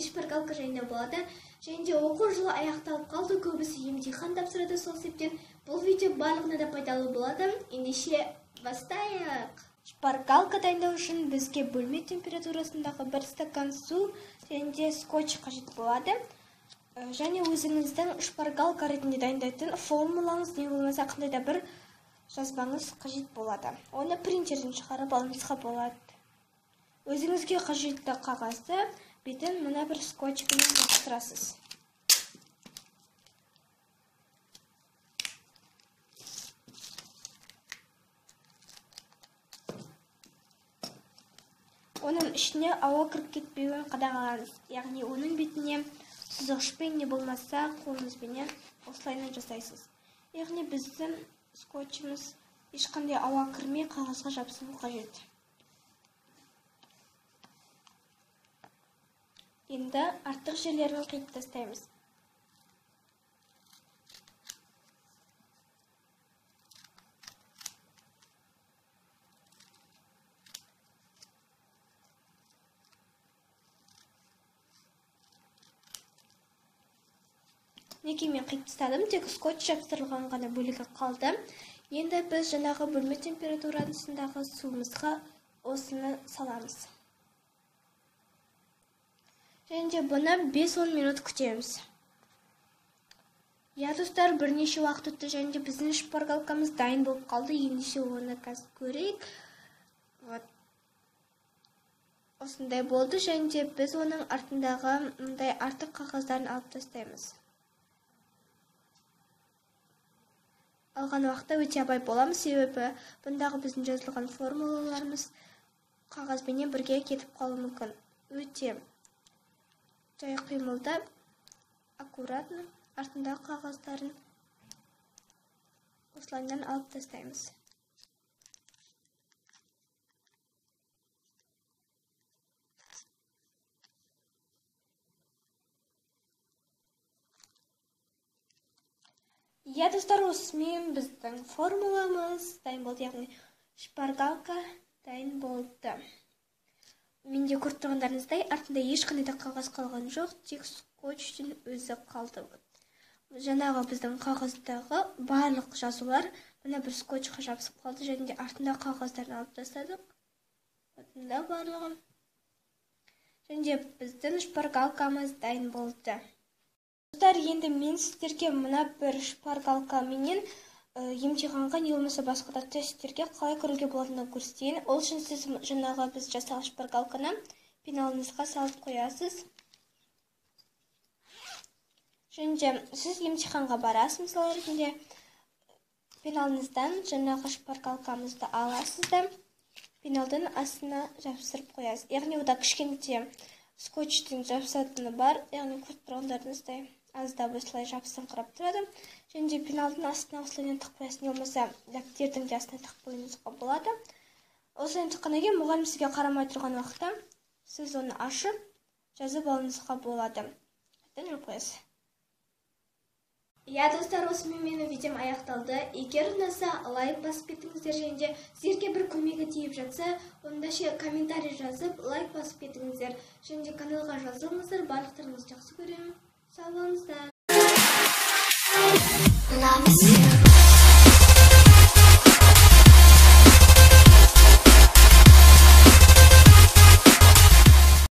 шпаргалка жайында болады. Және оқу жылы аяқталып қалды, көбісі емтихан тапсырады, сол себептен бұл видео барлығына да пайдалы болады. Ендеше бастайық. Шпаргалка дайындау үшін бізге бөлме температурасындағы 1 стакан су және скотч қажет болады. Және өзіңіздің шпаргалка ретінде дайындайтын формулаңыз не болмаса қандай да бір жазбаңыз қажет болады. Оны принтерден шығарып алыңызға болады. Өзіңізге қажетті қағазды бетін мына бір скотчпен жапсырасыз. Оның ішіне ауа кіріп кетпеуін қадағалаңыз. Яғни оның бетіне сызғышпен не болмаса қолыңызбен осылайынан жасайсыз. Яғни біздің скотчымыз ешқандай ауа кірмей қағазға жабысуы қажет. Енді артық жерлерін қиып тастаймыз. Неге мен қиып тастадым, тек скотч жапсырылған ғана бөлігі қалды. Енді біз жаңағы бөлме температурасындағы суымызға осыны саламыз. Және бұны 5-10 минут күтеміз. Достар, бірнеше уақыт өтті және біздің шпаргалкамыз дайын болып қалды. Ендеше оны қазір көрейік. Осындай болды және біз оның артындағы мұндай артық қағаздарын алып тастаймыз. Алған уақытта өте абай боламыз, себебі бұндағы біздің жазылған формулаларымыз қағазбенен бірге кетіп қалуы мүмкін. Өте жай қимылдап, аккуратно артындағы қағаздарын осылайынан алып тастаймыз. Достар, осымен біздің формуламыз дайын болды, яғни шпаргалка дайын болды. Менде көріп тұрғандарыңыздай, артында ешқандай да қағаз қалған жоқ, тек скотчтың өзі қалды. Жаңағы біздің қағаздағы барлық жазулар мына бір скотчқа жабысып қалды, және де артында қағаздарын алып тастадық. Артында барлығы. Және де біздің шпаргалкамыз дайын болды. Достар, енді мен сіздерге мына бір шпаргалка менен емтиханға не болмаса басқа да тесттерге қалай кіруге болатынын көрсетейін. Ол үшін сіз жаңағы біз жасаған шпаргалканы пеналыңызға салып қоясыз. Және де сіз емтиханға барасыз, мысалы ретінде пеналыңыздан жаңағы шпаргалкамызды аласыз да пеналдың астына жабыстырып қоясыз. Яғни ода кішкенте скотчтың жабысатыны бар, яғни көріп тұрғандарыңыздай аздап осылай жабысыңқырап тұрады. Және де пеналдың астына осылайынан тығып қоясыз, не болмаса дәптердің де астына тығып қоюыңызға болады. Осылайынан тыққаннан кейін мұғалім сізге қарамай тұрған уақытта сіз оны ашып жазып алуыңызға болады. Жауып қоясыз. Достар, осымен менің видеом аяқталды. Егер ұнаса, лайк басып кетіңіздер, және де сіздерге бір көмегі тиіп жатса, онда комментарий жазып, лайк басып кетіңіздер. Және де каналға жазылыңыздар, барлықтарыңызды жақсы көремін. Сау болыңыздар.